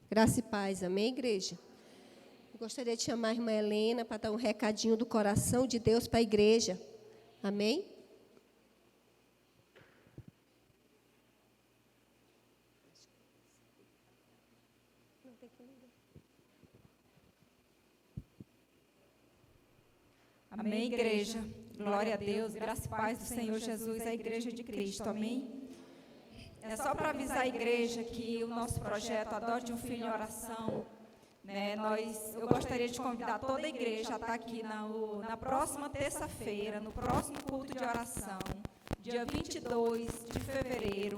Graça e paz, amém, igreja? Eu gostaria de chamar a irmã Helena para dar um recadinho do coração de Deus para a igreja, amém? Amém, igreja. Glória a Deus, graça e paz do Senhor Jesus, a igreja de Cristo, amém? É só para avisar a igreja que o nosso projeto Adote um Filho em Oração, né, eu gostaria de convidar toda a igreja a estar aqui na próxima terça-feira, no próximo culto de oração, dia 22 de fevereiro,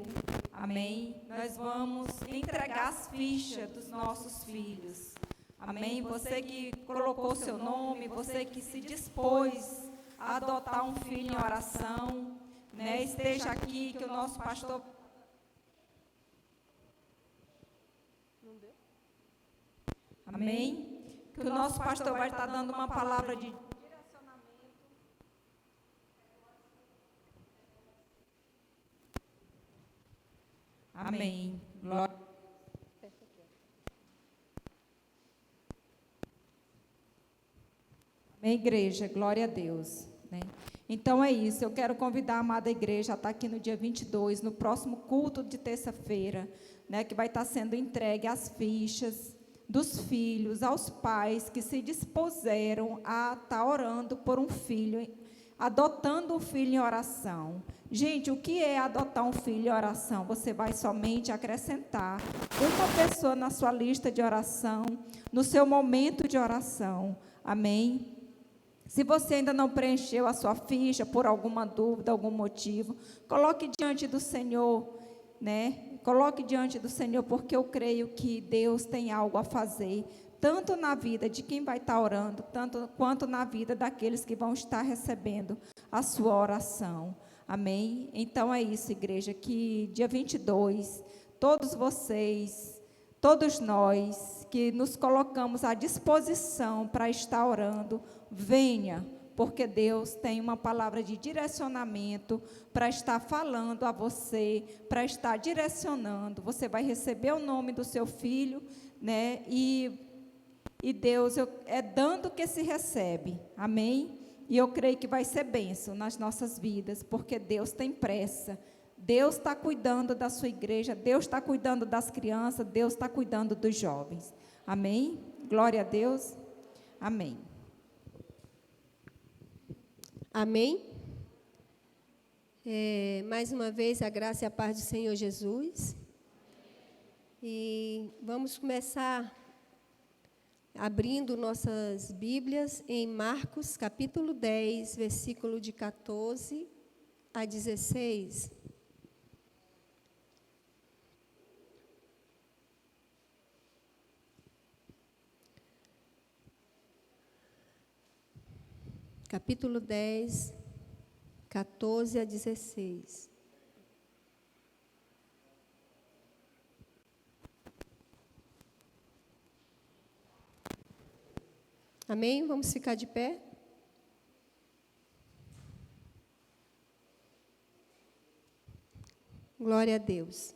amém? Nós vamos entregar as fichas dos nossos filhos, amém? Você que colocou seu nome, você que se dispôs a adotar um filho em oração, né, esteja aqui, que o nosso pastor... Amém? Que o nosso pastor vai estar dando uma palavra de direcionamento. Amém. Glória. Amém, igreja. Glória a Deus. Né? Então é isso. Eu quero convidar a amada igreja a estar aqui no dia 22, no próximo culto de terça-feira, né, que vai estar sendo entregue as fichas dos filhos aos pais que se dispuseram a estar orando por um filho, adotando um filho em oração. Gente, o que é adotar um filho em oração? Você vai somente acrescentar uma pessoa na sua lista de oração, no seu momento de oração. Amém? Se você ainda não preencheu a sua ficha por alguma dúvida, algum motivo, coloque diante do Senhor, né? Coloque diante do Senhor, porque eu creio que Deus tem algo a fazer, tanto na vida de quem vai estar orando, tanto quanto na vida daqueles que vão estar recebendo a sua oração. Amém? Então é isso, igreja, que dia 22, todos vocês, todos nós que nos colocamos à disposição para estar orando, venha, porque Deus tem uma palavra de direcionamento para estar falando a você, para estar direcionando. Você vai receber o nome do seu filho, né? E Deus, é dando que se recebe, amém? E eu creio que vai ser bênção nas nossas vidas, porque Deus tem pressa. Deus está cuidando da sua igreja, Deus está cuidando das crianças, Deus está cuidando dos jovens. Amém? Glória a Deus. Amém. Amém? Mais uma vez, a graça e a paz do Senhor Jesus. E vamos começar abrindo nossas Bíblias em Marcos, capítulo 10, versículo de 14 a 16. Capítulo 10, 14 a 16. Amém? Vamos ficar de pé? Glória a Deus.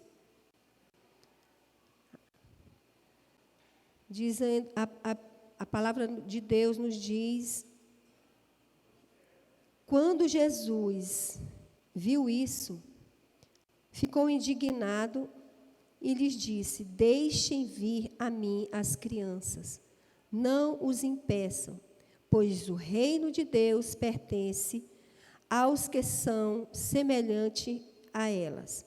Diz a palavra de Deus nos diz: quando Jesus viu isso, ficou indignado e lhes disse: deixem vir a mim as crianças, não os impeçam, pois o reino de Deus pertence aos que são semelhantes a elas.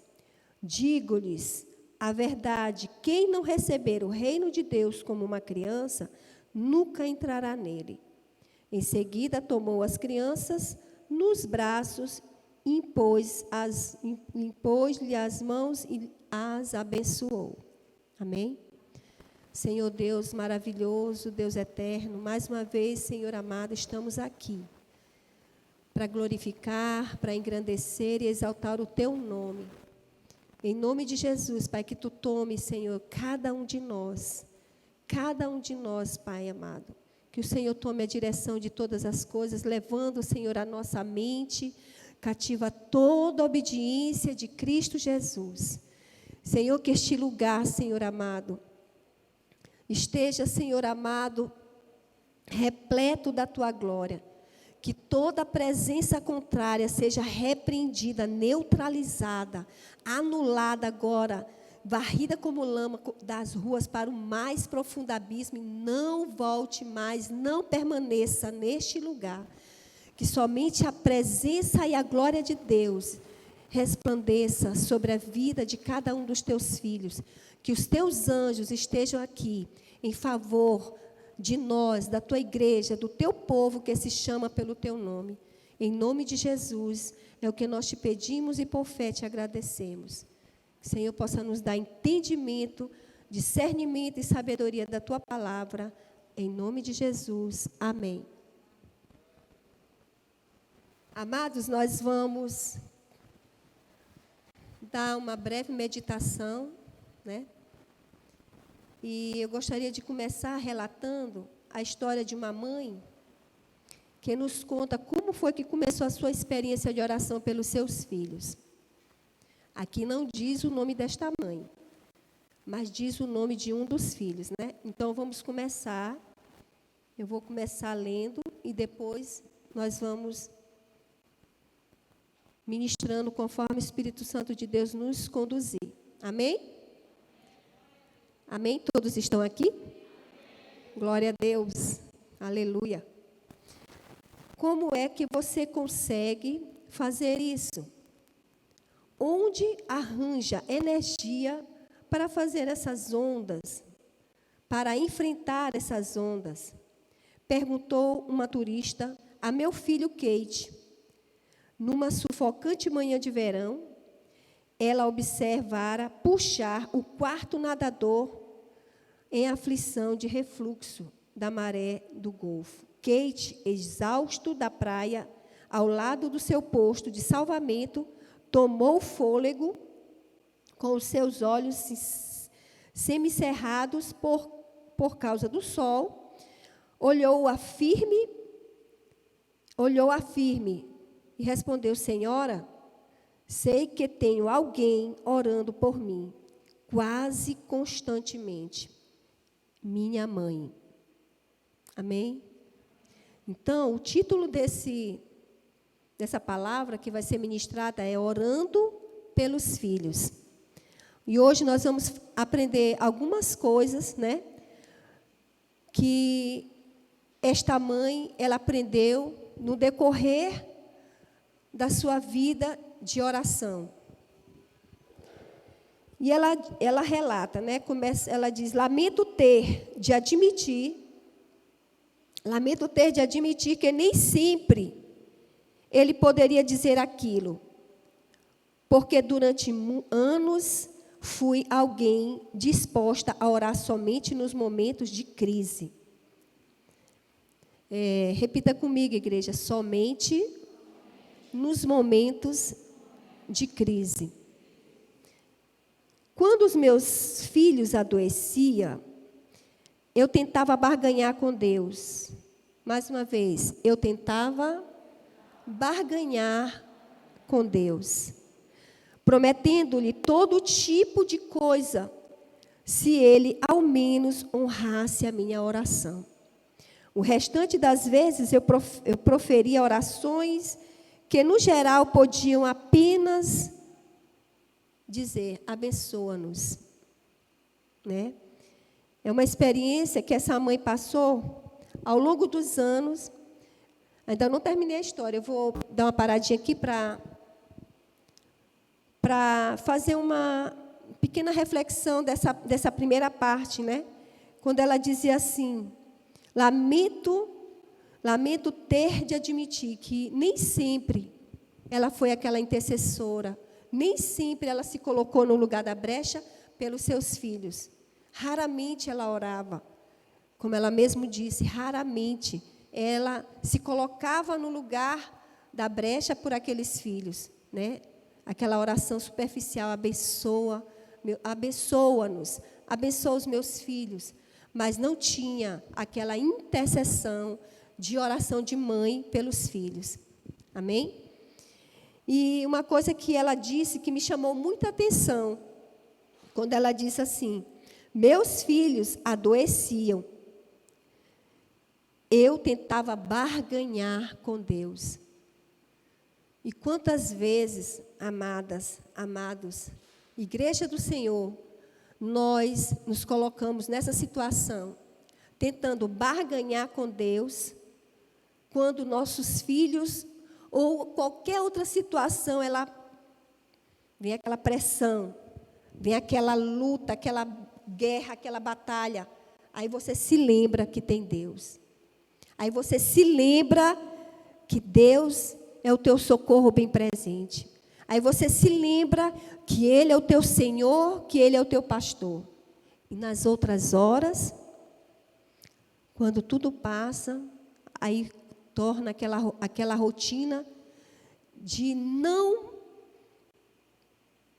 Digo-lhes a verdade: quem não receber o reino de Deus como uma criança, nunca entrará nele. Em seguida, tomou as crianças nos braços, impôs-lhe as mãos e as abençoou. Amém? Senhor Deus maravilhoso, Deus eterno, mais uma vez, Senhor amado, estamos aqui para glorificar, para engrandecer e exaltar o Teu nome. Em nome de Jesus, Pai, que Tu tome, Senhor, cada um de nós, Pai amado. Que o Senhor tome a direção de todas as coisas, levando, Senhor, a nossa mente cativa toda a obediência de Cristo Jesus. Senhor, que este lugar, Senhor amado, esteja, Senhor amado, repleto da tua glória. Que toda presença contrária seja repreendida, neutralizada, anulada agora, varrida como lama das ruas para o mais profundo abismo, e não volte mais, não permaneça neste lugar. Que somente a presença e a glória de Deus resplandeça sobre a vida de cada um dos teus filhos. Que os teus anjos estejam aqui em favor de nós, da tua igreja, do teu povo que se chama pelo teu nome. Em nome de Jesus, é o que nós te pedimos e por fé te agradecemos. Que o Senhor possa nos dar entendimento, discernimento e sabedoria da tua palavra. Em nome de Jesus. Amém. Amados, nós vamos dar uma breve meditação, né? E eu gostaria de começar relatando a história de uma mãe que nos conta como foi que começou a sua experiência de oração pelos seus filhos. Aqui não diz o nome desta mãe, mas diz o nome de um dos filhos, né? Então, vamos começar. Eu vou começar lendo e depois nós vamos ministrando conforme o Espírito Santo de Deus nos conduzir. Amém? Amém? Todos estão aqui? Glória a Deus. Aleluia. Como é que você consegue fazer isso? Onde arranja energia para fazer essas ondas? Para enfrentar essas ondas? Perguntou uma turista a meu filho Kate. Numa sufocante manhã de verão, ela observara puxar o quarto nadador em aflição de refluxo da maré do Golfo. Kate, exausto da praia, ao lado do seu posto de salvamento, tomou fôlego com os seus olhos semicerrados por causa do sol, olhou-a firme e respondeu: Senhora, sei que tenho alguém orando por mim, quase constantemente. Minha mãe. Amém? Então, o título dessa palavra que vai ser ministrada é Orando pelos Filhos. E hoje nós vamos aprender algumas coisas, né? Que esta mãe, ela aprendeu no decorrer da sua vida de oração. E ela relata, né? Ela diz: lamento ter de admitir que nem sempre ele poderia dizer aquilo, porque durante anos fui alguém disposta a orar somente nos momentos de crise. Repita comigo, igreja: somente nos momentos de crise. Quando os meus filhos adoeciam, eu tentava barganhar com Deus. Mais uma vez, eu tentava barganhar com Deus, prometendo-lhe todo tipo de coisa, se ele ao menos honrasse a minha oração. O restante das vezes eu proferia orações que, no geral, podiam apenas dizer: abençoa-nos, né? É uma experiência que essa mãe passou ao longo dos anos. Ainda não terminei a história, eu vou dar uma paradinha aqui para fazer uma pequena reflexão dessa primeira parte, né? Quando ela dizia assim: lamento ter de admitir que nem sempre ela foi aquela intercessora, nem sempre ela se colocou no lugar da brecha pelos seus filhos. Raramente ela orava. Como ela mesmo disse, raramente ela se colocava no lugar da brecha por aqueles filhos, né? Aquela oração superficial: abençoa-nos, abençoa os meus filhos. Mas não tinha aquela intercessão de oração de mãe pelos filhos. Amém? E uma coisa que ela disse que me chamou muita atenção, quando ela disse assim: meus filhos adoeciam, eu tentava barganhar com Deus. E quantas vezes, amadas, amados, Igreja do Senhor, nós nos colocamos nessa situação, tentando barganhar com Deus, quando nossos filhos, ou qualquer outra situação, vem aquela pressão, vem aquela luta, aquela guerra, aquela batalha. Aí você se lembra que tem Deus. Aí você se lembra que Deus é o teu socorro bem presente. Aí você se lembra que Ele é o teu Senhor, que Ele é o teu pastor. E nas outras horas, quando tudo passa, aí torna aquela rotina de não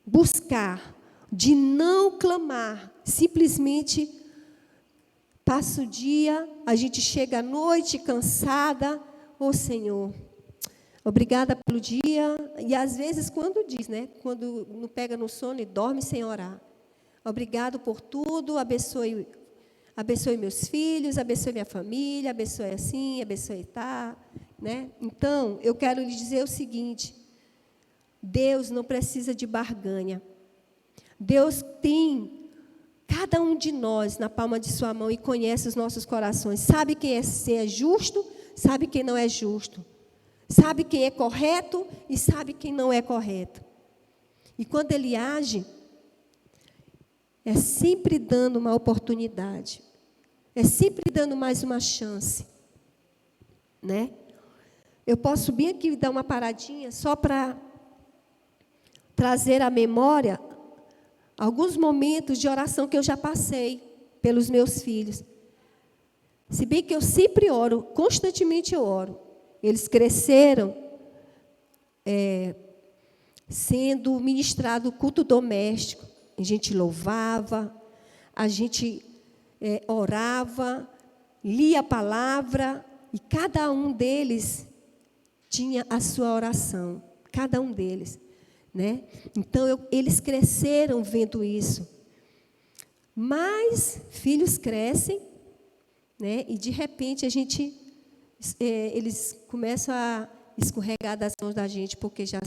buscar, de não clamar, simplesmente passa o dia, a gente chega à noite cansada, ô Senhor, obrigada pelo dia, e às vezes quando diz, né, quando não pega no sono e dorme sem orar, obrigado por tudo, abençoe meus filhos, abençoe minha família, abençoe assim, abençoe tá, né? Então, eu quero lhe dizer o seguinte, Deus não precisa de barganha. Deus tem cada um de nós na palma de sua mão e conhece os nossos corações. Sabe quem é justo, sabe quem não é justo. Sabe quem é correto e sabe quem não é correto. E quando Ele age, é sempre dando uma oportunidade. É sempre dando mais uma chance. Né? Eu posso bem aqui dar uma paradinha só para trazer à memória alguns momentos de oração que eu já passei pelos meus filhos. Se bem que eu sempre oro, constantemente eu oro. Eles cresceram sendo ministrado culto doméstico. A gente louvava, a gente orava, lia a palavra, e cada um deles tinha a sua oração. Cada um deles. Né? Então, eles cresceram vendo isso. Mas filhos crescem, né? E, de repente, eles começam a escorregar das mãos da gente, porque já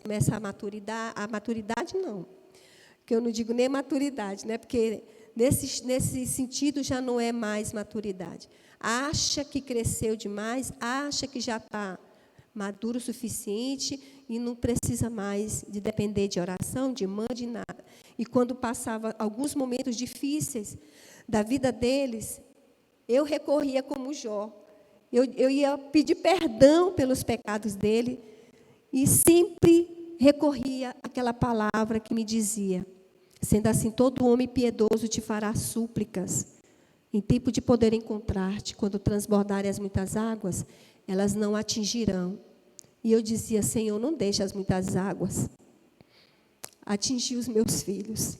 começa a maturidade não, que eu não digo nem maturidade, né? Porque nesse sentido já não é mais maturidade. Acha que cresceu demais, acha que já está maduro o suficiente e não precisa mais de depender de oração, de mãe, de nada. E quando passava alguns momentos difíceis da vida deles, eu recorria como Jó. Eu ia pedir perdão pelos pecados dele e sempre recorria àquela palavra que me dizia, sendo assim, todo homem piedoso te fará súplicas. Em tempo de poder encontrar-te, quando transbordarem as muitas águas, elas não atingirão. E eu dizia, Senhor, não deixe as muitas águas atingir os meus filhos.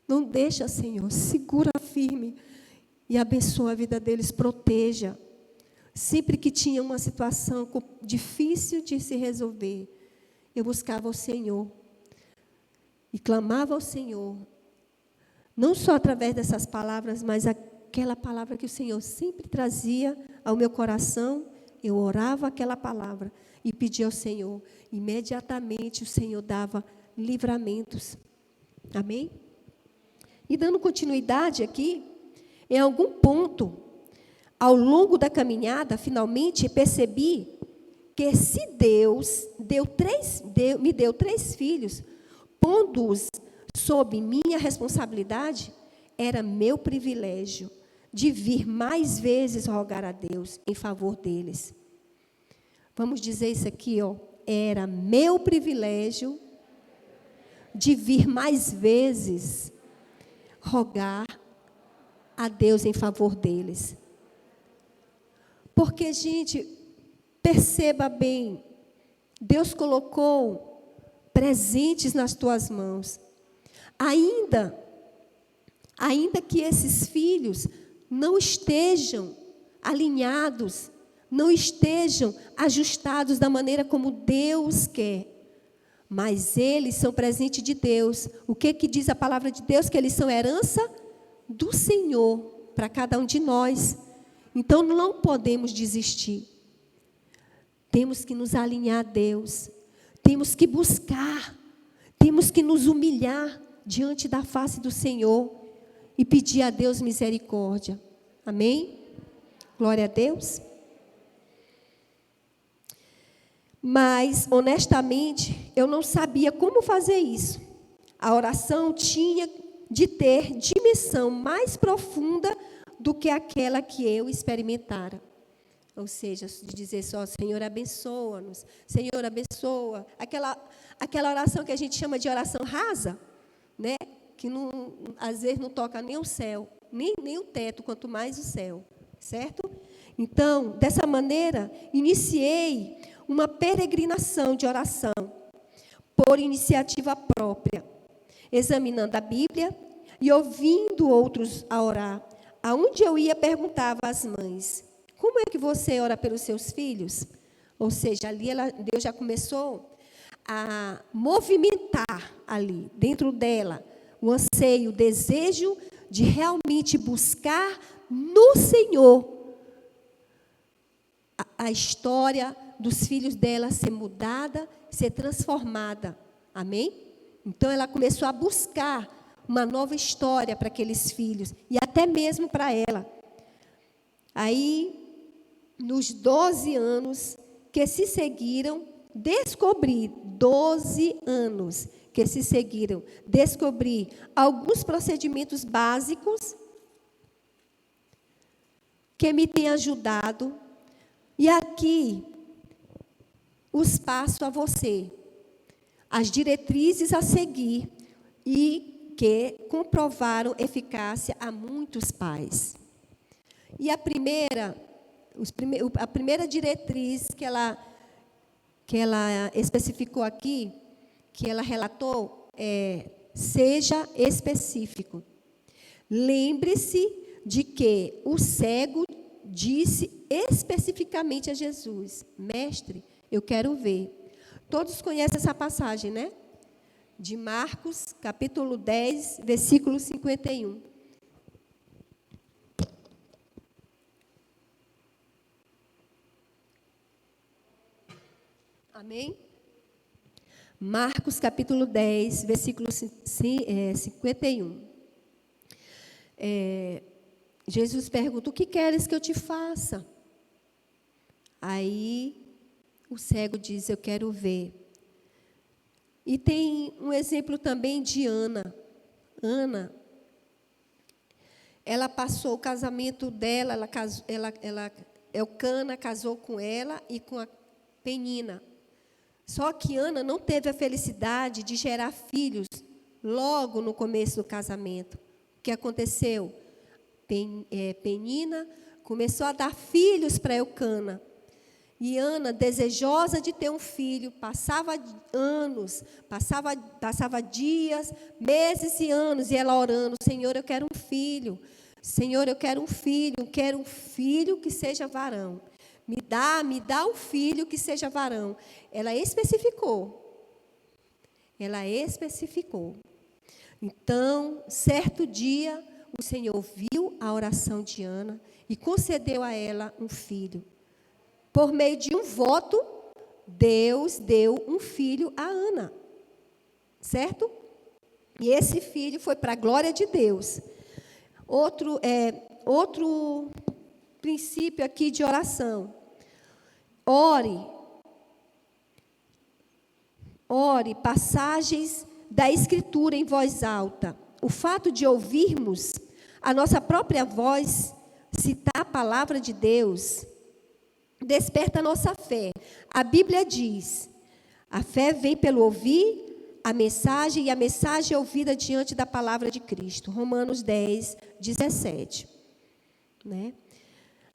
Não deixa, Senhor, segura firme e abençoa a vida deles, proteja. Sempre que tinha uma situação difícil de se resolver, eu buscava o Senhor e clamava ao Senhor, não só através dessas palavras, mas aquela palavra que o Senhor sempre trazia ao meu coração, eu orava aquela palavra e pedia ao Senhor. Imediatamente o Senhor dava livramentos. Amém? E dando continuidade aqui, em algum ponto, ao longo da caminhada, finalmente percebi que se Deus me deu 3 filhos, pondo-os sob minha responsabilidade, era meu privilégio de vir mais vezes rogar a Deus em favor deles. Vamos dizer isso aqui, ó. Era meu privilégio de vir mais vezes rogar a Deus em favor deles. Porque, gente, perceba bem, Deus colocou presentes nas tuas mãos. Ainda que esses filhos não estejam alinhados, não estejam ajustados da maneira como Deus quer, mas eles são presente de Deus. O que diz a palavra de Deus? Que eles são herança do Senhor para cada um de nós. Então, não podemos desistir. Temos que nos alinhar a Deus. Temos que buscar. Temos que nos humilhar diante da face do Senhor e pedir a Deus misericórdia. Amém? Glória a Deus. Mas, honestamente, eu não sabia como fazer isso. A oração tinha de ter dimensão mais profunda do que aquela que eu experimentara. Ou seja, de dizer só, Senhor, abençoa-nos, Senhor, abençoa. Aquela oração que a gente chama de oração rasa, né? Que não, às vezes não toca nem o céu, nem o teto, quanto mais o céu, certo? Então, dessa maneira, iniciei uma peregrinação de oração, por iniciativa própria, examinando a Bíblia e ouvindo outros a orar. Aonde eu ia, perguntava às mães, como é que você ora pelos seus filhos? Ou seja, ali Deus já começou a movimentar ali, dentro dela, o anseio, o desejo de realmente buscar no Senhor a história dos filhos dela ser mudada, ser transformada. Amém? Então, ela começou a buscar uma nova história para aqueles filhos, e até mesmo para ela. Aí, nos 12 anos que se seguiram, descobri, 12 anos que se seguiram, descobri alguns procedimentos básicos que me têm ajudado. E aqui, os passo a você, as diretrizes a seguir e que comprovaram eficácia a muitos pais. E a primeira diretriz que ela especificou aqui, que ela relatou, é: seja específico. Lembre-se de que o cego disse especificamente a Jesus: Mestre, eu quero ver. Todos conhecem essa passagem, né? De Marcos, capítulo 10, versículo 51. Amém? Marcos, capítulo 10, versículo 51. Jesus pergunta: o que queres que eu te faça? Aí o cego diz: eu quero ver. E tem um exemplo também de Ana. Ana, ela passou o casamento dela, Elcana casou com ela e com a Penina. Só que Ana não teve a felicidade de gerar filhos logo no começo do casamento. O que aconteceu? Penina começou a dar filhos para Elcana. E Ana, desejosa de ter um filho, passava anos, passava dias, meses e anos, e ela orando: Senhor, eu quero um filho. Senhor, eu quero um filho que seja varão. Me dá um filho que seja varão. Ela especificou. Então, certo dia, o Senhor ouviu a oração de Ana e concedeu a ela um filho. Por meio de um voto, Deus deu um filho a Ana. Certo? E esse filho foi para a glória de Deus. Outro princípio aqui de oração. Ore passagens da Escritura em voz alta. O fato de ouvirmos a nossa própria voz citar a palavra de Deus desperta a nossa fé. A Bíblia diz: a fé vem pelo ouvir a mensagem, e a mensagem é ouvida diante da palavra de Cristo. Romanos 10, 17. Né?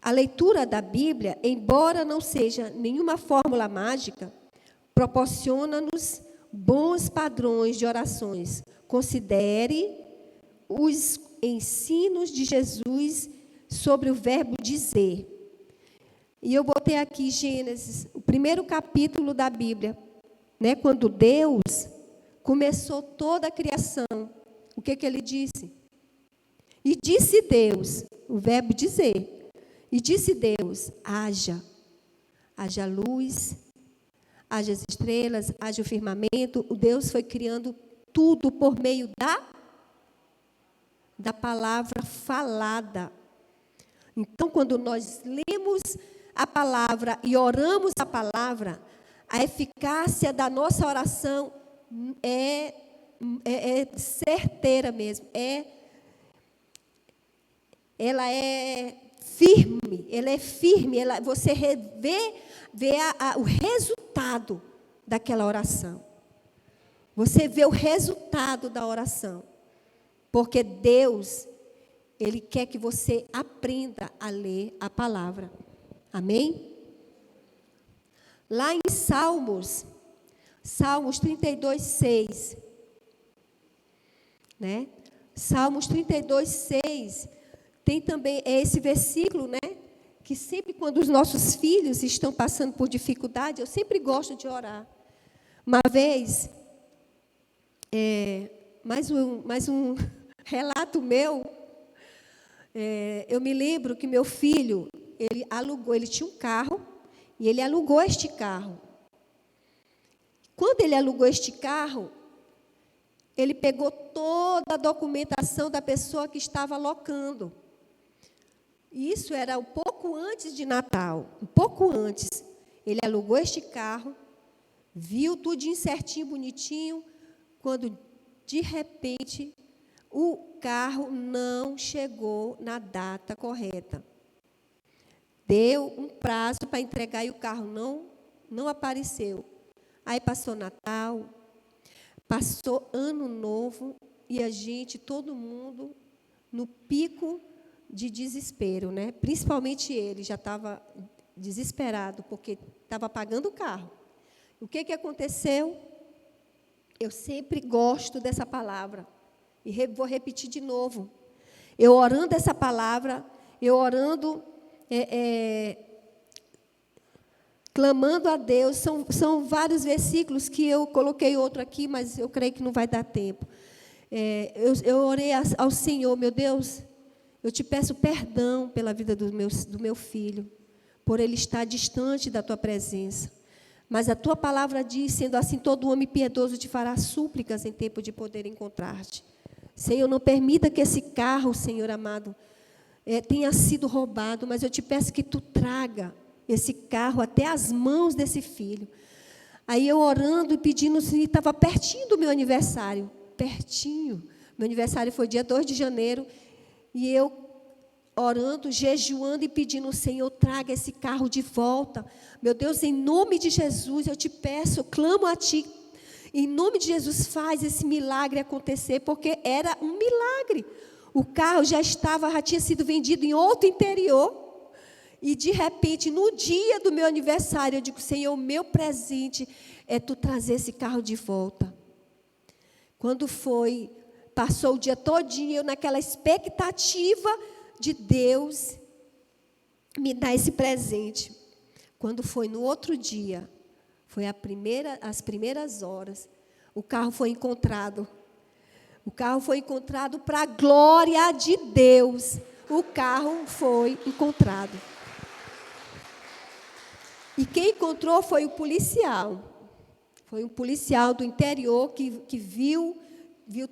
A leitura da Bíblia, embora não seja nenhuma fórmula mágica, proporciona-nos bons padrões de orações. Considere os ensinos de Jesus sobre o verbo dizer. E eu botei aqui Gênesis, o primeiro capítulo da Bíblia, né, quando Deus começou toda a criação, o que ele disse? E disse Deus, o verbo dizer, e disse Deus, haja luz, haja as estrelas, haja o firmamento. O Deus foi criando tudo por meio da palavra falada. Então, quando nós lemos a palavra e oramos a palavra, a eficácia da nossa oração é certeira mesmo. Ela é firme, você vê o resultado daquela oração. Você vê o resultado da oração. Porque Deus, Ele quer que você aprenda a ler a palavra. Amém? Lá em Salmos 32, 6. Né? Salmos 32, 6. Tem também esse versículo, né? Que sempre quando os nossos filhos estão passando por dificuldade, eu sempre gosto de orar. Uma vez, mais um relato meu, eu me lembro que meu filho, ele tinha um carro, e ele alugou este carro. Quando ele alugou este carro, ele pegou toda a documentação da pessoa que estava alocando. Isso era um pouco antes de Natal, um pouco antes. Ele alugou este carro, viu tudo certinho, bonitinho, quando, de repente, o carro não chegou na data correta. Deu um prazo para entregar e o carro não apareceu. Aí passou Natal, passou Ano Novo, e a gente, todo mundo, no pico de desespero, né? Principalmente ele, já estava desesperado, porque estava pagando o carro. O que aconteceu? Eu sempre gosto dessa palavra, e vou repetir de novo. Eu orando essa palavra, eu orando, clamando a Deus, são vários versículos que eu coloquei outro aqui, mas eu creio que não vai dar tempo. Eu orei ao Senhor, meu Deus, eu te peço perdão pela vida do meu filho, por ele estar distante da tua presença. Mas a tua palavra diz, sendo assim, todo homem piedoso te fará súplicas em tempo de poder encontrar-te. Senhor, não permita que esse carro, Senhor amado, tenha sido roubado, mas eu te peço que tu traga esse carro até as mãos desse filho. Aí eu orando e pedindo, estava pertinho do meu aniversário, pertinho. Meu aniversário foi dia 2 de janeiro, e eu orando, jejuando e pedindo, Senhor, traga esse carro de volta. Meu Deus, em nome de Jesus, eu te peço, eu clamo a Ti. Em nome de Jesus, faz esse milagre acontecer, porque era um milagre. O carro já tinha sido vendido em outro interior. E, de repente, no dia do meu aniversário, eu digo, Senhor, o meu presente é Tu trazer esse carro de volta. Quando passou o dia todinho, eu naquela expectativa de Deus me dar esse presente. Quando foi no outro dia, foi as primeiras horas, o carro foi encontrado. O carro foi encontrado para a glória de Deus. O carro foi encontrado. E quem encontrou foi o policial. Foi um policial do interior que viu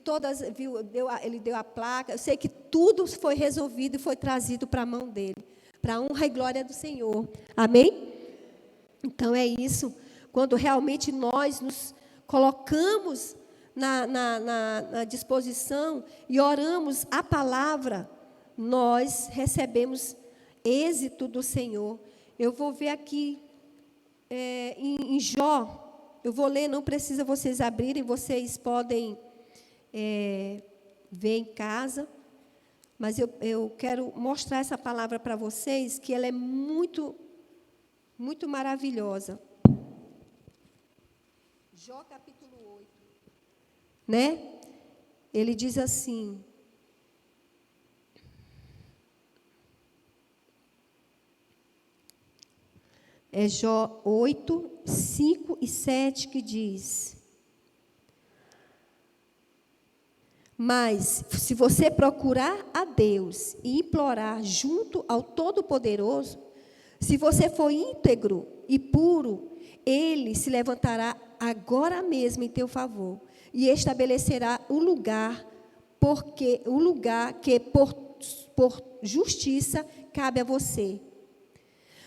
todas, ele deu a placa. Eu sei que tudo foi resolvido e foi trazido para a mão dele, para a honra e glória do Senhor. Amém? Então é isso. Quando realmente nós nos colocamos na disposição e oramos a palavra, nós recebemos êxito do Senhor. Eu vou ver aqui em Jó. Eu vou ler, não precisa vocês abrirem, vocês podem ver em casa, mas eu quero mostrar essa palavra para vocês, que ela é muito, muito maravilhosa. Jó capítulo 8, né? Ele diz assim: É Jó 8, 5 e 7 que diz: mas, se você procurar a Deus e implorar junto ao Todo-Poderoso, se você for íntegro e puro, Ele se levantará agora mesmo em teu favor e estabelecerá o lugar que por justiça cabe a você.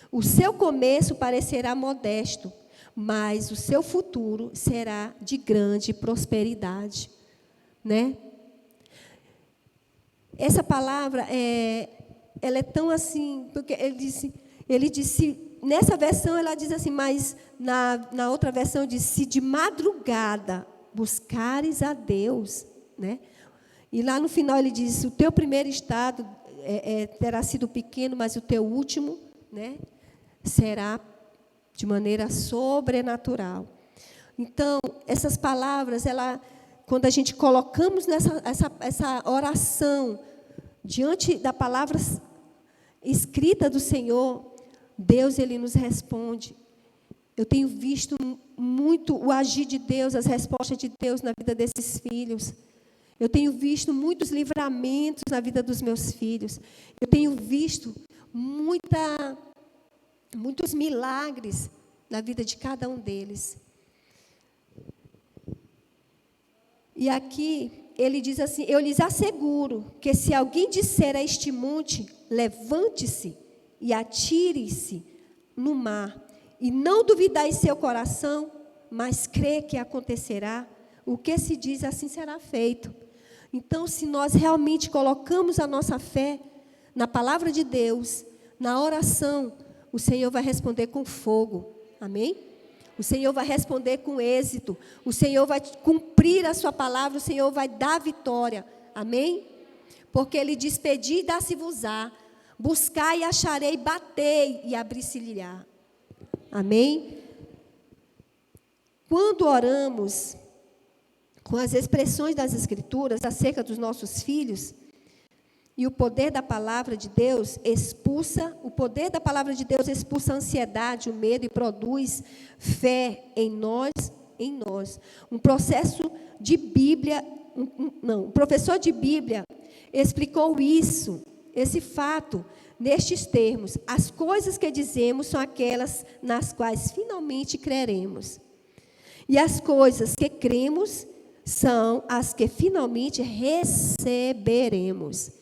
O seu começo parecerá modesto, mas o seu futuro será de grande prosperidade, né? Essa palavra ela é tão assim, porque ele disse, nessa versão ela diz assim, mas na outra versão diz, se de madrugada buscares a Deus, né? E lá no final ele diz, o teu primeiro estado terá sido pequeno, mas o teu último, né, será de maneira sobrenatural. Então, essas palavras, quando a gente colocamos essa oração diante da palavra escrita do Senhor, Deus, Ele nos responde. Eu tenho visto muito o agir de Deus, as respostas de Deus na vida desses filhos. Eu tenho visto muitos livramentos na vida dos meus filhos. Eu tenho visto muitos milagres na vida de cada um deles. E aqui ele diz assim, eu lhes asseguro que se alguém disser a este monte, levante-se e atire-se no mar, e não duvidar em seu coração, mas crê que acontecerá, o que se diz assim será feito. Então, se nós realmente colocamos a nossa fé na palavra de Deus, na oração, o Senhor vai responder com fogo. Amém? O Senhor vai responder com êxito. O Senhor vai cumprir a sua palavra. O Senhor vai dar vitória. Amém? Porque Ele diz, pedi e dá-se-vos-á. Buscai e acharei, batei e abrir-se-lhe-á. Amém? Quando oramos com as expressões das Escrituras acerca dos nossos filhos, e o poder da palavra de Deus expulsa a ansiedade, o medo, e produz fé em nós. Um processo de Bíblia, um professor de Bíblia explicou esse fato, nestes termos: as coisas que dizemos são aquelas nas quais finalmente creremos. E as coisas que cremos são as que finalmente receberemos.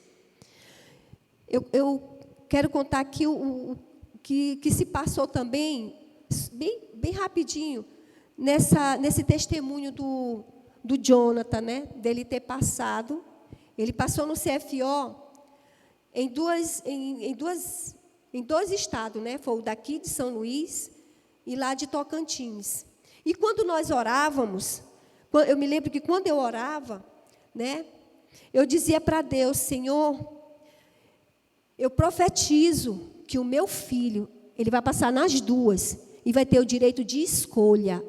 Eu quero contar aqui o que se passou também, bem rapidinho, nesse testemunho do Jonathan, né? Dele ter passado. Ele passou no CFO em dois estados, né? Foi o daqui de São Luís e lá de Tocantins. E quando nós orávamos, eu me lembro que quando eu orava, né? Eu dizia para Deus, Senhor, eu profetizo que o meu filho, ele vai passar nas duas e vai ter o direito de escolha.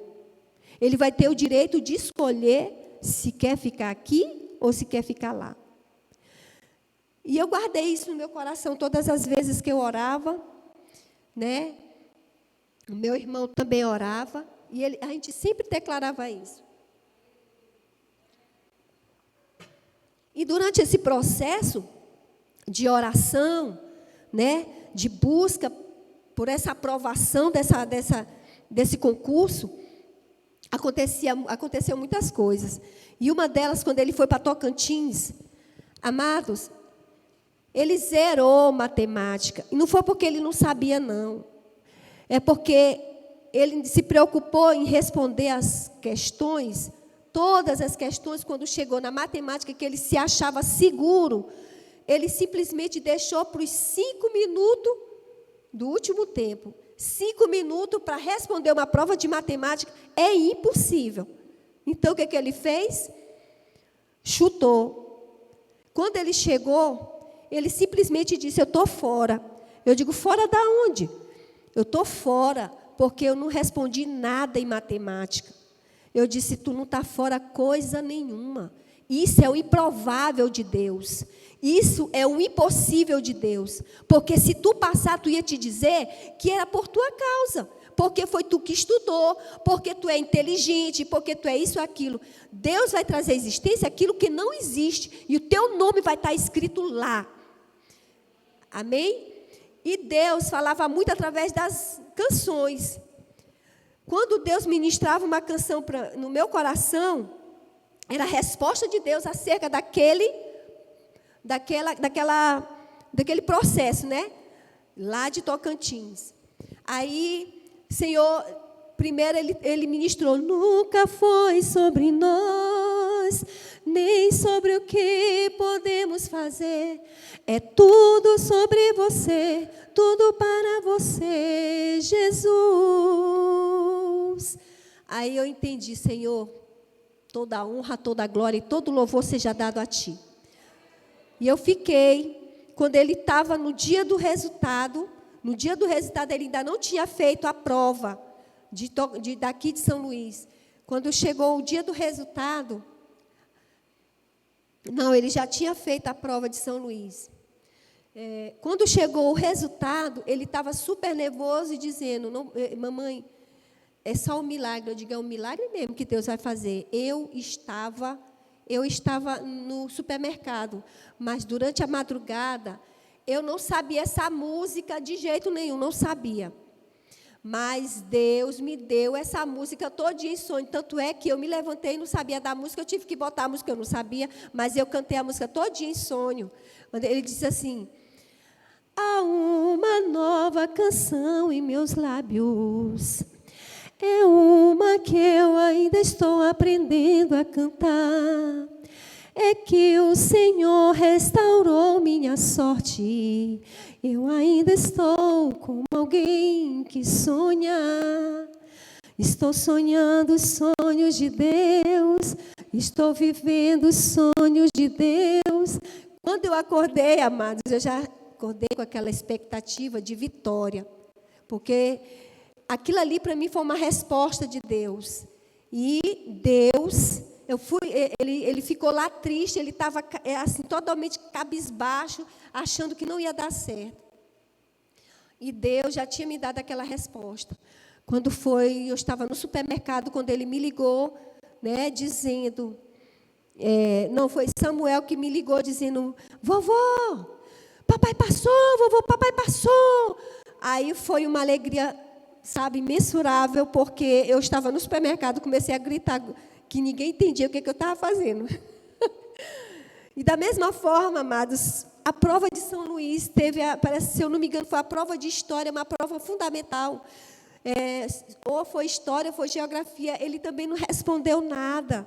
Ele vai ter o direito de escolher se quer ficar aqui ou se quer ficar lá. E eu guardei isso no meu coração todas as vezes que eu orava, né? O meu irmão também orava e a gente sempre declarava isso. E durante esse processo de oração, né, de busca por essa aprovação desse concurso, aconteceu muitas coisas. E uma delas, quando ele foi para Tocantins, amados, ele zerou matemática. E não foi porque ele não sabia, não. É porque ele se preocupou em responder as questões, todas as questões, quando chegou na matemática, que ele se achava seguro, ele simplesmente deixou para os 5 minutos do último tempo. 5 minutos para responder uma prova de matemática é impossível. Então, o que ele fez? Chutou. Quando ele chegou, ele simplesmente disse, eu estou fora. Eu digo, fora da onde? Eu estou fora, porque eu não respondi nada em matemática. Eu disse, tu não está fora coisa nenhuma. Isso é o improvável de Deus. Isso é o impossível de Deus. Porque se tu passar, tu ia te dizer que era por tua causa. Porque foi tu que estudou, porque tu é inteligente, porque tu é isso ou aquilo. Deus vai trazer à existência aquilo que não existe. E o teu nome vai estar escrito lá. Amém? E Deus falava muito através das canções. Quando Deus ministrava uma canção no meu coração, era a resposta de Deus acerca daquele processo, né? Lá de Tocantins. Aí, Senhor, primeiro Ele ministrou: nunca foi sobre nós, nem sobre o que podemos fazer. É tudo sobre você, tudo para você, Jesus. Aí eu entendi, Senhor, toda a honra, toda a glória e todo o louvor seja dado a Ti. E eu fiquei, quando ele estava no dia do resultado ele ainda não tinha feito a prova daqui de São Luís. Quando chegou o dia do resultado, não, ele já tinha feito a prova de São Luís. Quando chegou o resultado, ele estava super nervoso e dizendo: não, mamãe, é só um milagre. Eu digo: é um milagre mesmo que Deus vai fazer. Eu estava no supermercado, mas durante a madrugada, eu não sabia essa música de jeito nenhum, não sabia. Mas Deus me deu essa música todinha em sonho. Tanto é que eu me levantei e não sabia da música, eu tive que botar a música, eu não sabia, mas eu cantei a música todinha em sonho. Ele disse assim: há uma nova canção em meus lábios, é uma que eu ainda estou aprendendo a cantar. É que o Senhor restaurou minha sorte. Eu ainda estou como alguém que sonha. Estou sonhando os sonhos de Deus. Estou vivendo os sonhos de Deus. Quando eu acordei, amados, eu já acordei com aquela expectativa de vitória. Porque aquilo ali para mim foi uma resposta de Deus. E Deus, ele ficou lá triste, ele estava assim, totalmente cabisbaixo, achando que não ia dar certo. E Deus já tinha me dado aquela resposta. Quando eu estava no supermercado, quando ele me ligou, né, dizendo, não, foi Samuel que me ligou dizendo: vovô, papai passou, vovô, papai passou. Aí foi uma alegria, sabe, imensurável, porque eu estava no supermercado, comecei a gritar, que ninguém entendia o que eu estava fazendo. E da mesma forma, amados, a prova de São Luís parece, se eu não me engano, foi a prova de história, uma prova fundamental. Ou foi história, ou foi geografia. Ele também não respondeu nada.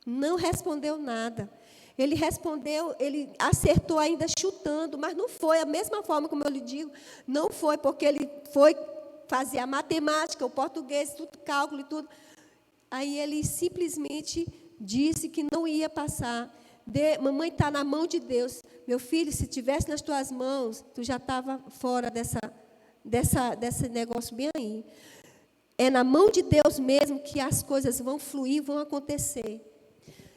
Não respondeu nada. Ele respondeu, ele acertou ainda chutando, mas não foi a mesma forma como eu lhe digo. Não foi, porque ele foi fazer a matemática, o português, tudo, cálculo e tudo. Aí ele simplesmente disse que não ia passar. Mamãe, está na mão de Deus. Meu filho, se tivesse nas tuas mãos, tu já estava fora desse negócio bem aí. É na mão de Deus mesmo que as coisas vão fluir, vão acontecer.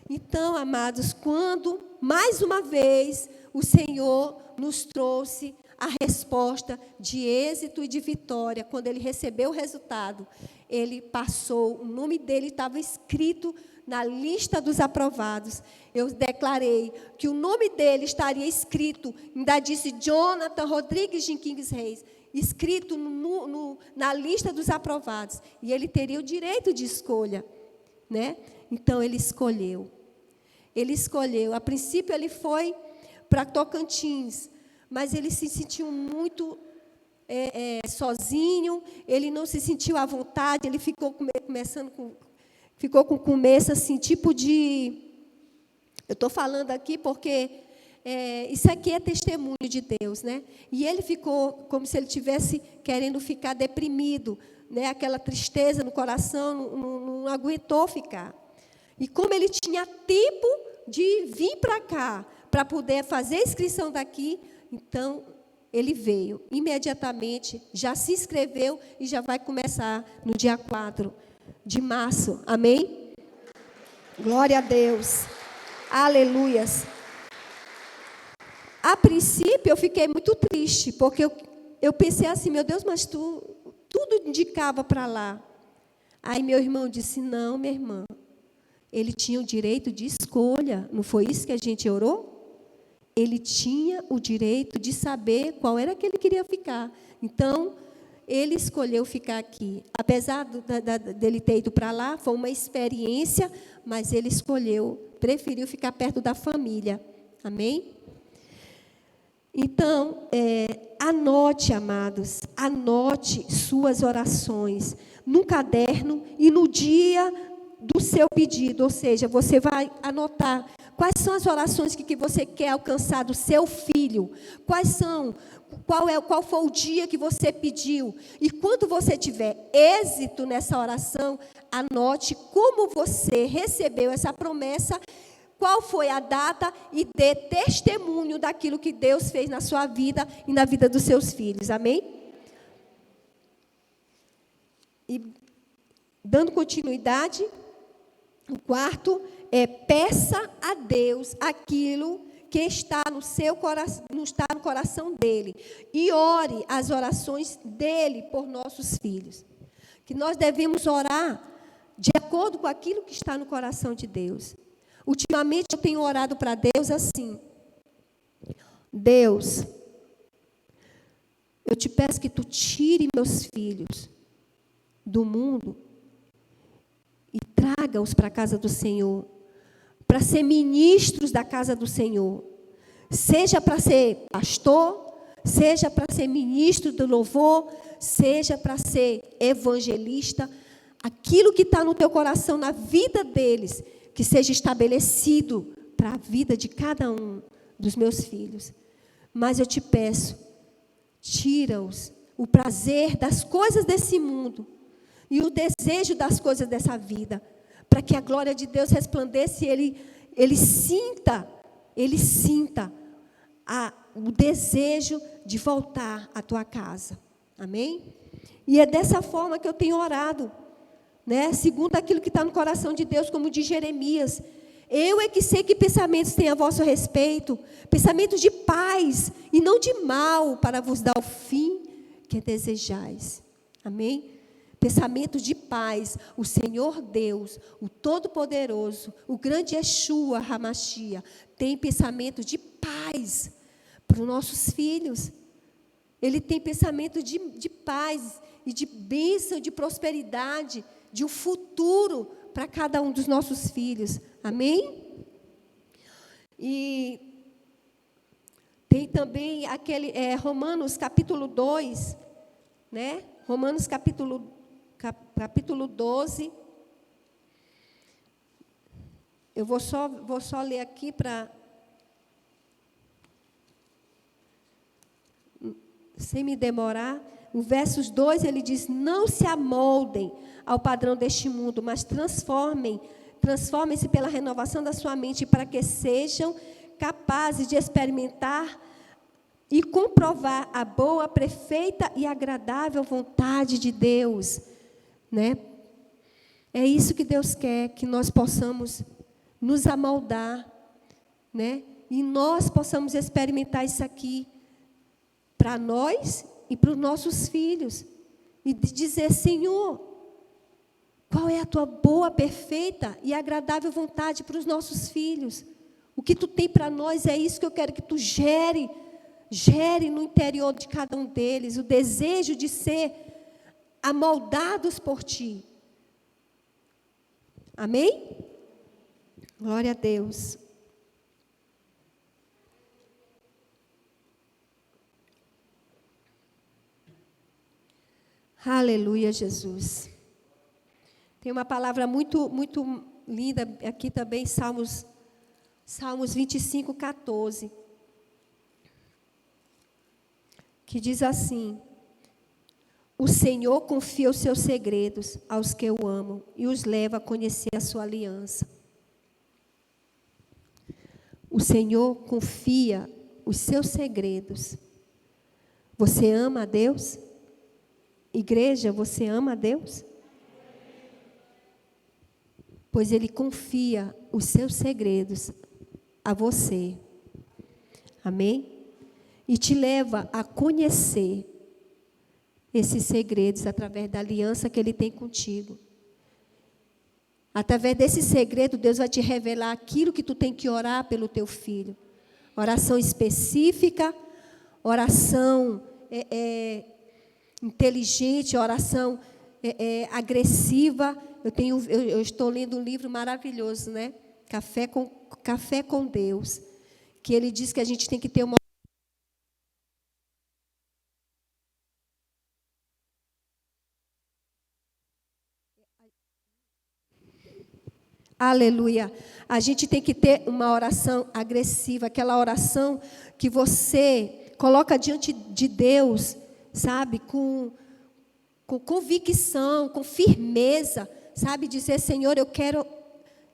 Então, amados, quando, mais uma vez, o Senhor nos trouxe a resposta de êxito e de vitória, quando ele recebeu o resultado, ele passou, o nome dele estava escrito na lista dos aprovados. Eu declarei que o nome dele estaria escrito, ainda disse Jonathan Rodrigues Jenkins Reis, escrito na lista dos aprovados. E ele teria o direito de escolha, né? Então, ele escolheu. Ele escolheu. A princípio, ele foi para Tocantins, mas ele se sentiu muito sozinho, ele não se sentiu à vontade, ele ficou com começo assim, tipo de... Eu estou falando aqui porque isso aqui é testemunho de Deus, né? E ele ficou como se ele estivesse querendo ficar deprimido, né? Aquela tristeza no coração, não aguentou ficar. E como ele tinha tempo de vir para cá, para poder fazer a inscrição daqui, então ele veio imediatamente, já se inscreveu e já vai começar no dia 4 de março. Amém? Glória a Deus. Aleluias. A princípio, eu fiquei muito triste, porque eu pensei assim, meu Deus, mas tudo indicava para lá. Aí meu irmão disse, não, minha irmã, ele tinha o direito de escolha, não foi isso que a gente orou? Ele tinha o direito de saber qual era que ele queria ficar. Então, ele escolheu ficar aqui. Apesar dele ter ido para lá, foi uma experiência, mas ele preferiu ficar perto da família. Amém? Então, anote, amados, anote suas orações num caderno e no dia do seu pedido, ou seja, você vai anotar quais são as orações que você quer alcançar do seu filho, qual foi o dia que você pediu, e quando você tiver êxito nessa oração, anote como você recebeu essa promessa, qual foi a data e dê testemunho daquilo que Deus fez na sua vida e na vida dos seus filhos, amém? E dando continuidade, o quarto é peça a Deus aquilo que está no seu coração, não está no coração dele, e ore as orações dele por nossos filhos. Que nós devemos orar de acordo com aquilo que está no coração de Deus. Ultimamente eu tenho orado para Deus assim: Deus, eu te peço que tu tire meus filhos do mundo e traga-os para a casa do Senhor, para ser ministros da casa do Senhor, seja para ser pastor, seja para ser ministro do louvor, seja para ser evangelista, aquilo que está no teu coração, na vida deles, que seja estabelecido para a vida de cada um dos meus filhos. Mas eu te peço, tira-os o prazer das coisas desse mundo e o desejo das coisas dessa vida, para que a glória de Deus resplandeça e ele sinta o desejo de voltar à tua casa. Amém? E é dessa forma que eu tenho orado, né? Segundo aquilo que está no coração de Deus, como diz Jeremias: eu é que sei que pensamentos têm a vosso respeito, pensamentos de paz e não de mal, para vos dar o fim que desejais. Amém? Pensamentos de paz. O Senhor Deus, o Todo-Poderoso, o grande Yeshua Hamashia, tem pensamento de paz para os nossos filhos. Ele tem pensamento de paz e de bênção, de prosperidade, de um futuro para cada um dos nossos filhos. Amém? E tem também aquele Romanos capítulo 2, né? Romanos capítulo 12. Eu vou só ler aqui para, sem me demorar. O versos 2, ele diz: não se amoldem ao padrão deste mundo, mas transformem-se pela renovação da sua mente, para que sejam capazes de experimentar e comprovar a boa, perfeita e agradável vontade de Deus, né? É isso que Deus quer, que nós possamos nos amoldar, né? E nós possamos experimentar isso aqui para nós e para os nossos filhos, e dizer: Senhor, qual é a tua boa, perfeita e agradável vontade para os nossos filhos? O que tu tem para nós é isso que eu quero que tu gere no interior de cada um deles, o desejo de ser amoldados por ti. Amém? Glória a Deus. Aleluia, Jesus. Tem uma palavra muito, muito linda aqui também, Salmos 25, 14. Que diz assim: o Senhor confia os seus segredos aos que o amam e os leva a conhecer a sua aliança. O Senhor confia os seus segredos. Você ama a Deus? Igreja, você ama a Deus? Pois Ele confia os seus segredos a você. Amém? E te leva a conhecer esses segredos através da aliança que Ele tem contigo. Através desse segredo, Deus vai te revelar aquilo que tu tem que orar pelo teu filho. Oração específica, oração inteligente, oração agressiva. Eu estou lendo um livro maravilhoso, né? Café com Deus, que ele diz que a gente tem que ter uma aleluia. A gente tem que ter uma oração agressiva, aquela oração que você coloca diante de Deus, sabe, com convicção, com firmeza, sabe, dizer, Senhor, eu quero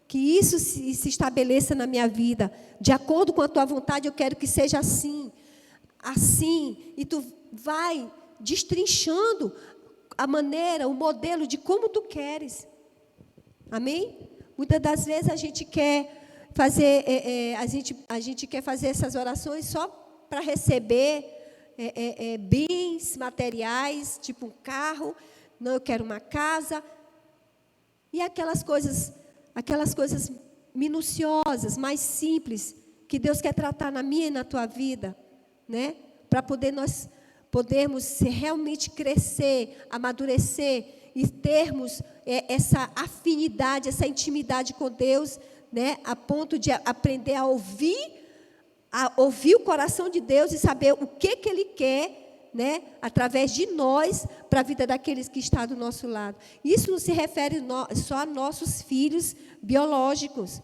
que isso se estabeleça na minha vida, de acordo com a tua vontade, eu quero que seja assim, e tu vai destrinchando a maneira, o modelo de como tu queres. Amém? Muitas das vezes a gente quer fazer, a gente quer fazer essas orações só para receber bens materiais, tipo um carro. Não, eu quero uma casa. E aquelas coisas minuciosas, mais simples, que Deus quer tratar na minha e na tua vida, né? Para poder nós podermos realmente crescer, amadurecer e termos essa afinidade, essa intimidade com Deus, né? A ponto de aprender a ouvir o coração de Deus e saber o que Ele quer, né? Através de nós, para a vida daqueles que estão do nosso lado. Isso não se refere só a nossos filhos biológicos,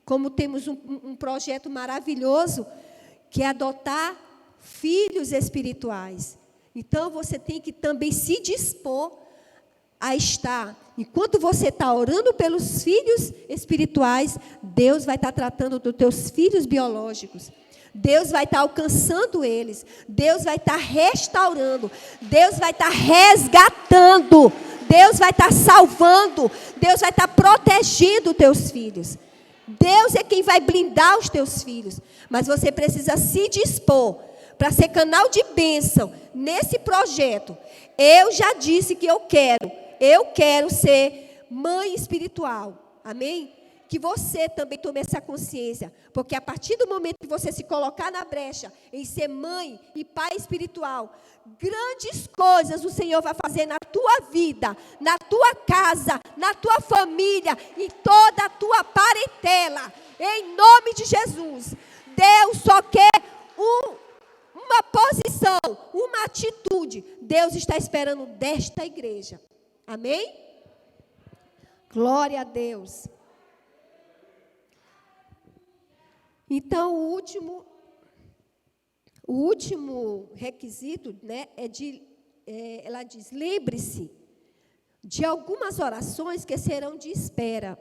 como temos um projeto maravilhoso, que é adotar filhos espirituais. Então, você tem que também se dispor a estar. Enquanto você está orando pelos filhos espirituais, Deus vai estar tratando dos teus filhos biológicos. Deus vai estar alcançando eles. Deus vai estar restaurando. Deus vai estar resgatando. Deus vai estar salvando. Deus vai estar protegendo os teus filhos. Deus é quem vai blindar os teus filhos. Mas você precisa se dispor para ser canal de bênção nesse projeto. Eu já disse que eu quero ser mãe espiritual. Amém? Que você também tome essa consciência. Porque a partir do momento que você se colocar na brecha em ser mãe e pai espiritual, grandes coisas o Senhor vai fazer na tua vida, na tua casa, na tua família, em toda a tua parentela. Em nome de Jesus. Deus só quer uma posição, uma atitude. Deus está esperando desta igreja. Amém? Glória a Deus. Então, o último requisito, né, ela diz, lembre-se de algumas orações que serão de espera.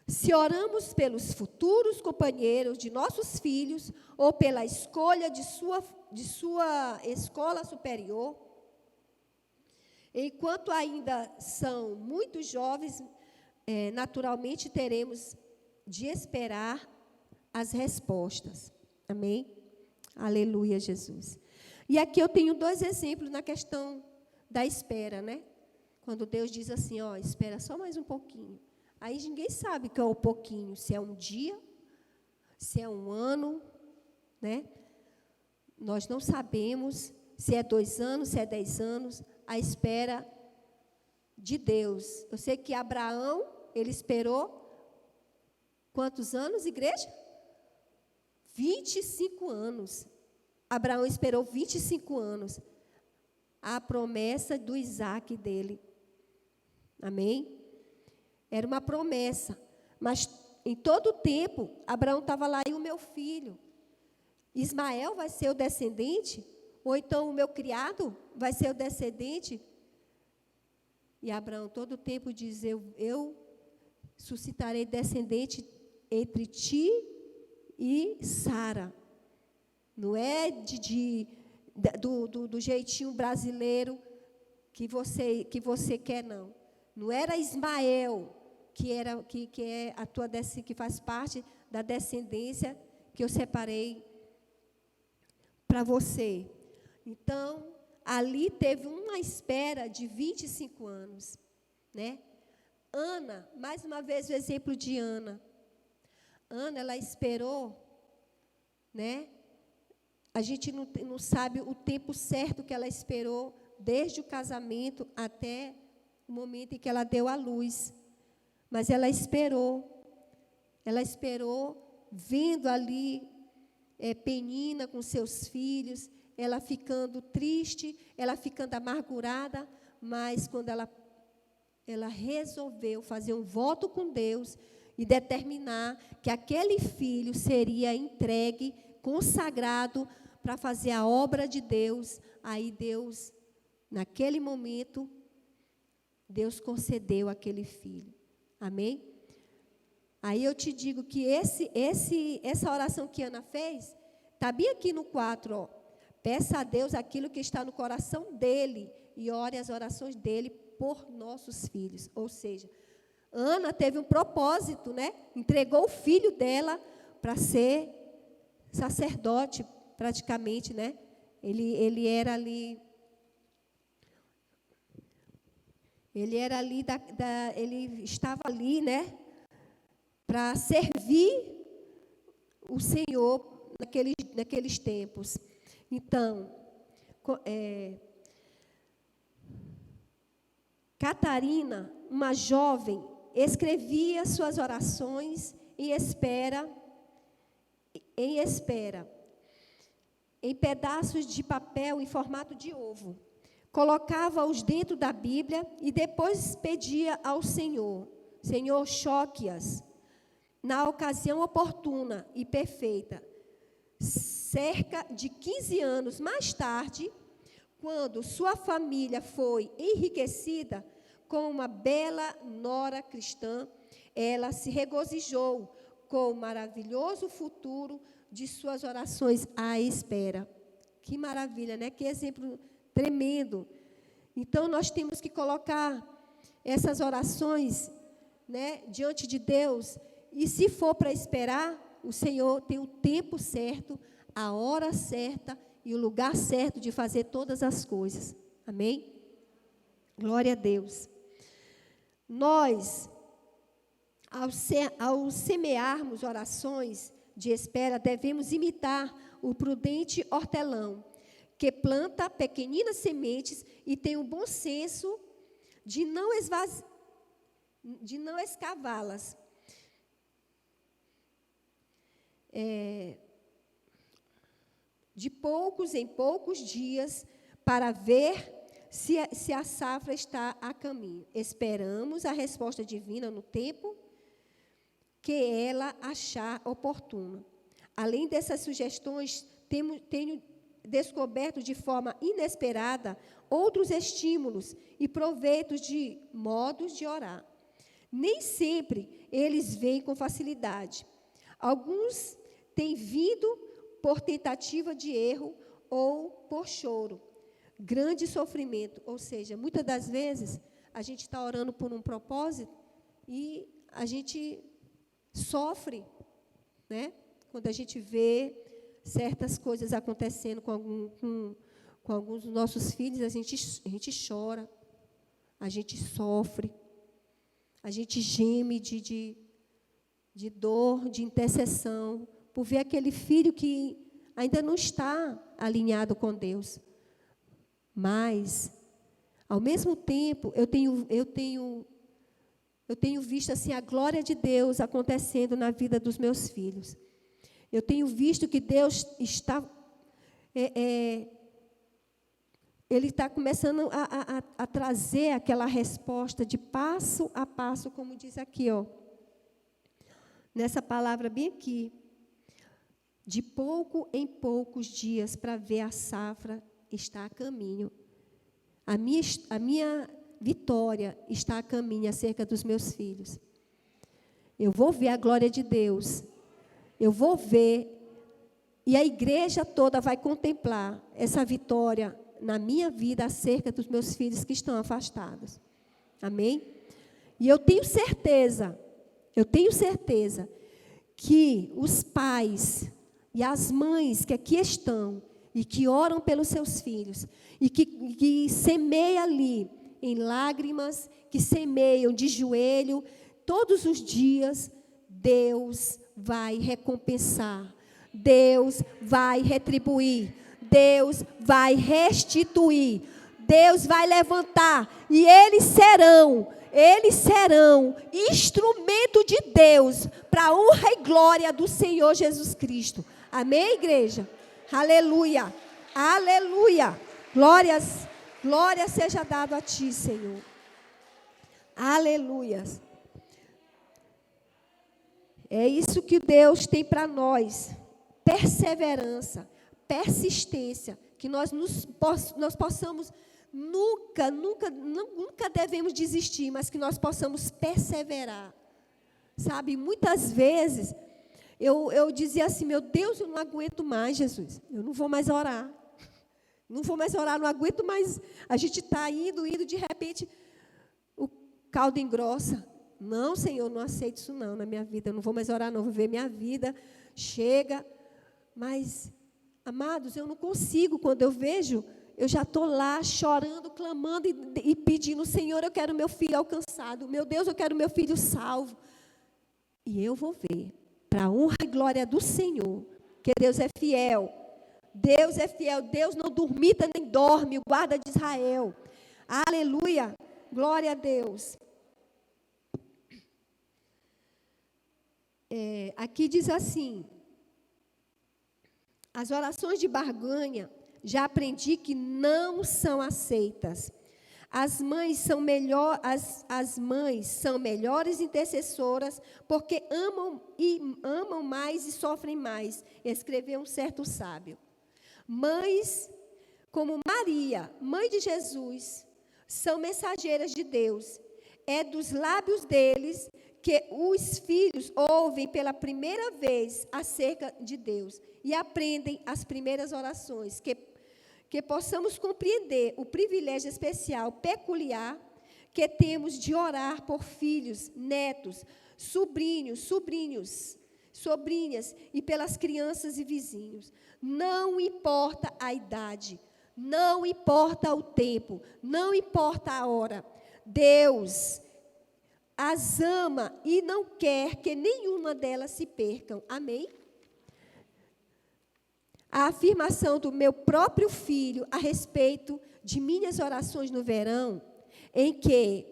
Se oramos pelos futuros companheiros de nossos filhos, ou pela escolha de sua escola superior, enquanto ainda são muito jovens, naturalmente teremos de esperar as respostas. Amém? Aleluia, Jesus. E aqui eu tenho 2 exemplos na questão da espera, né? Quando Deus diz assim, ó, espera só mais um pouquinho. Aí ninguém sabe o que é um pouquinho, se é um dia, se é um ano, né? Nós não sabemos se é 2 anos, se é 10 anos, a espera de Deus. Eu sei que Abraão, ele esperou quantos anos, igreja? 25 anos. Abraão esperou 25 anos. A promessa do Isaac dele. Amém? Era uma promessa. Mas em todo o tempo, Abraão estava lá, e o meu filho, Ismael vai ser o descendente? Ou então o meu criado vai ser o descendente? E Abraão todo o tempo diz, eu suscitarei descendente entre ti e Sara. Não é do jeitinho brasileiro que você quer, não. Não era Ismael, que faz parte da descendência que eu separei para você. Então, ali teve uma espera de 25 anos, né? Ana, mais uma vez o exemplo de Ana. Ana, ela esperou, né? A gente não sabe o tempo certo que ela esperou, desde o casamento até o momento em que ela deu à luz. Mas ela esperou vendo ali Penina com seus filhos, ela ficando triste, ela ficando amargurada, mas quando ela resolveu fazer um voto com Deus e determinar que aquele filho seria entregue, consagrado para fazer a obra de Deus, aí Deus, naquele momento, Deus concedeu aquele filho. Amém? Aí eu te digo que essa oração que Ana fez, está bem aqui no 4, ó. Peça a Deus aquilo que está no coração dele e ore as orações dele por nossos filhos. Ou seja, Ana teve um propósito, né? Entregou o filho dela para ser sacerdote, praticamente, né? Ele era ali... Ele estava ali, né? Para servir o Senhor naqueles tempos. Então, Catarina, uma jovem, escrevia suas orações em espera, em pedaços de papel em formato de ovo. Colocava-os dentro da Bíblia e depois pedia ao Senhor: Senhor, choque-as na ocasião oportuna e perfeita. Cerca de 15 anos mais tarde, quando sua família foi enriquecida com uma bela nora cristã, ela se regozijou com o maravilhoso futuro de suas orações à espera. Que maravilha, né? Que exemplo tremendo. Então, nós temos que colocar essas orações, né, diante de Deus. E se for para esperar, o Senhor tem o tempo certo, a hora certa e o lugar certo de fazer todas as coisas. Amém? Glória a Deus. Nós, ao semearmos orações de espera, devemos imitar o prudente hortelão, que planta pequeninas sementes e tem o bom senso de não escavá-las. De poucos em poucos dias, para ver se a safra está a caminho. Esperamos a resposta divina no tempo que ela achar oportuno. Além dessas sugestões, tenho descoberto de forma inesperada outros estímulos e proveitos de modos de orar. Nem sempre eles vêm com facilidade. Alguns têm vindo por tentativa de erro ou por choro, grande sofrimento. Ou seja, muitas das vezes, a gente está orando por um propósito e a gente sofre, né? Quando a gente vê certas coisas acontecendo com alguns dos nossos filhos, a gente chora, a gente sofre, a gente geme de dor, de intercessão, por ver aquele filho que ainda não está alinhado com Deus. Mas, ao mesmo tempo, eu tenho visto assim a glória de Deus acontecendo na vida dos meus filhos. Eu tenho visto que Deus está Ele está começando a trazer aquela resposta de passo a passo, como diz aqui, ó, nessa palavra bem aqui. De pouco em poucos dias, para ver a safra está a caminho. A minha vitória está a caminho acerca dos meus filhos. Eu vou ver a glória de Deus. Eu vou ver, e a igreja toda vai contemplar essa vitória na minha vida acerca dos meus filhos que estão afastados. Amém? E eu tenho certeza que os pais e as mães que aqui estão e que oram pelos seus filhos e que semeiam ali em lágrimas, que semeiam de joelho, todos os dias, Deus vai recompensar, Deus vai retribuir, Deus vai restituir, Deus vai levantar e eles serão instrumento de Deus para a honra e glória do Senhor Jesus Cristo. Amém, igreja? Aleluia, aleluia. Glória seja dado a ti, Senhor. Aleluia. É isso que Deus tem para nós. Perseverança, persistência, que nós possamos nunca devemos desistir, mas que nós possamos perseverar. Sabe, muitas vezes eu dizia assim, meu Deus, eu não aguento mais, Jesus, eu não vou mais orar. Não vou mais orar, não aguento mais. A gente está indo, de repente, o caldo engrossa. Não, Senhor, não aceito isso não na minha vida. Eu não vou mais orar, não. Vou viver minha vida. Chega. Mas, amados, eu não consigo. Quando eu vejo, eu já estou lá chorando, clamando e pedindo, Senhor, eu quero meu filho alcançado. Meu Deus, eu quero meu filho salvo. E eu vou ver, para a honra e glória do Senhor, que Deus é fiel. Deus é fiel, Deus não dormita nem dorme, o guarda de Israel. Aleluia, glória a Deus. Aqui diz assim, as orações de barganha, já aprendi que não são aceitas. As mães são melhores intercessoras, porque amam mais e sofrem mais, escreveu um certo sábio. Mães como Maria, mãe de Jesus, são mensageiras de Deus. É dos lábios deles que os filhos ouvem pela primeira vez acerca de Deus e aprendem as primeiras orações, que possamos compreender o privilégio especial, peculiar, que temos de orar por filhos, netos, sobrinhas e pelas crianças e vizinhos. Não importa a idade, não importa o tempo, não importa a hora. Deus as ama e não quer que nenhuma delas se percam. Amém? A afirmação do meu próprio filho a respeito de minhas orações no verão, em que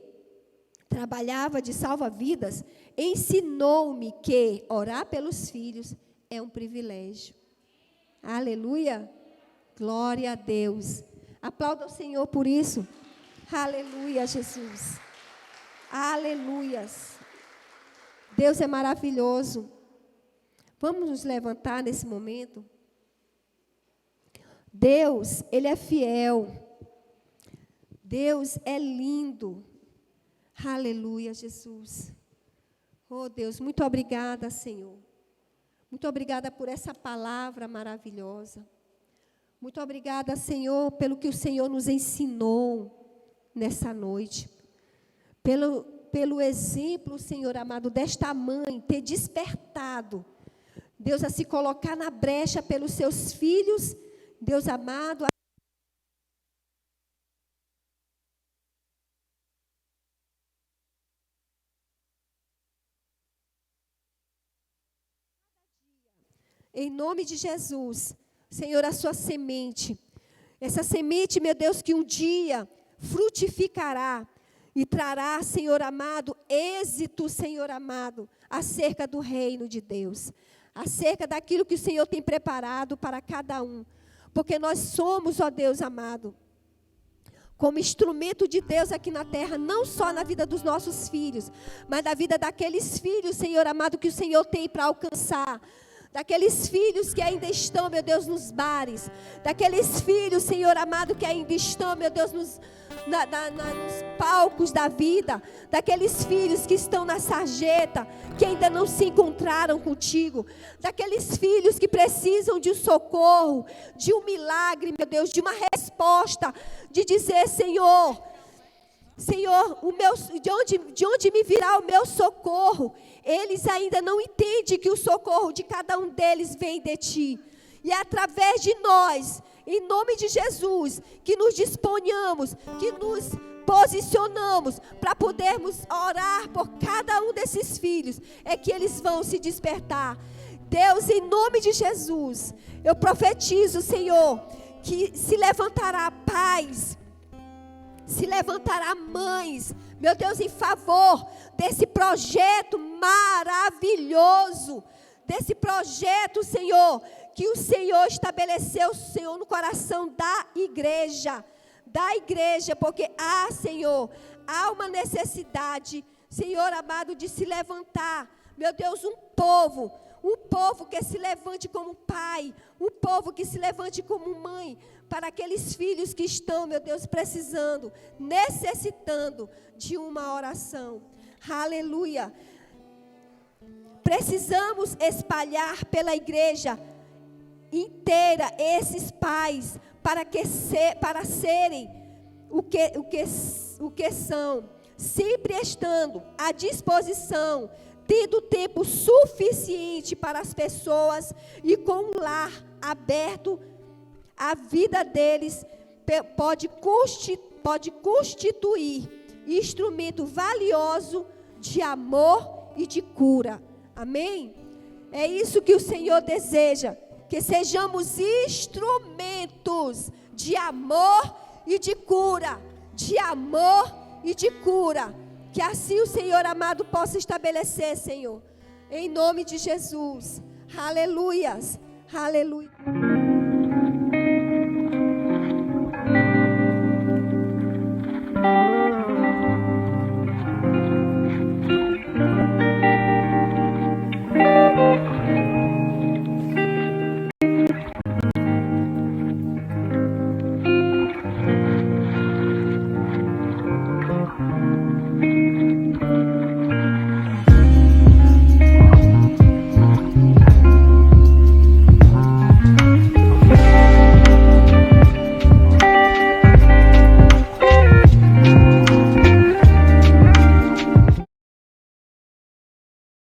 trabalhava de salva-vidas, ensinou-me que orar pelos filhos é um privilégio. Aleluia. Glória a Deus. Aplauda o Senhor por isso. Aleluia, Jesus. Aleluias. Deus é maravilhoso. Vamos nos levantar nesse momento. Deus, Ele é fiel. Deus é lindo. Aleluia, Jesus. Oh, Deus, muito obrigada, Senhor. Muito obrigada por essa palavra maravilhosa. Muito obrigada, Senhor, pelo que o Senhor nos ensinou nessa noite. Pelo exemplo, Senhor amado, desta mãe ter despertado, Deus, a se colocar na brecha pelos seus filhos, Deus amado, em nome de Jesus, Senhor, a sua semente, essa semente, meu Deus, que um dia frutificará e trará, Senhor amado, êxito, Senhor amado, acerca do reino de Deus, acerca daquilo que o Senhor tem preparado para cada um, porque nós somos, ó Deus amado, como instrumento de Deus aqui na terra, não só na vida dos nossos filhos, mas na vida daqueles filhos, Senhor amado, que o Senhor tem para alcançar, daqueles filhos que ainda estão, meu Deus, nos bares, daqueles filhos, Senhor amado, que ainda estão, meu Deus, nos palcos da vida, daqueles filhos que estão na sarjeta, que ainda não se encontraram contigo, daqueles filhos que precisam de um socorro, de um milagre, meu Deus, de uma resposta, de dizer, Senhor, Senhor, de onde me virá o meu socorro? Eles ainda não entendem que o socorro de cada um deles vem de Ti. E é através de nós, em nome de Jesus, que nos disponhamos, que nos posicionamos para podermos orar por cada um desses filhos, é que eles vão se despertar. Deus, em nome de Jesus, eu profetizo, Senhor, que se levantará pais, se levantará mães, meu Deus, em favor desse projeto maravilhoso, desse projeto, Senhor, que o Senhor estabeleceu, Senhor, no coração da igreja, porque Senhor, há uma necessidade, Senhor amado, de se levantar, meu Deus, um povo que se levante como pai, um povo que se levante como mãe, para aqueles filhos que estão, meu Deus, precisando, necessitando de uma oração. Aleluia. Precisamos espalhar pela igreja inteira esses pais, para serem o que são, sempre estando à disposição, tendo tempo suficiente para as pessoas e com um lar aberto, a vida deles pode constituir instrumento valioso de amor e de cura. Amém? É isso que o Senhor deseja, que sejamos instrumentos de amor e de cura, que assim o Senhor amado possa estabelecer, Senhor, em nome de Jesus. Aleluias, aleluia.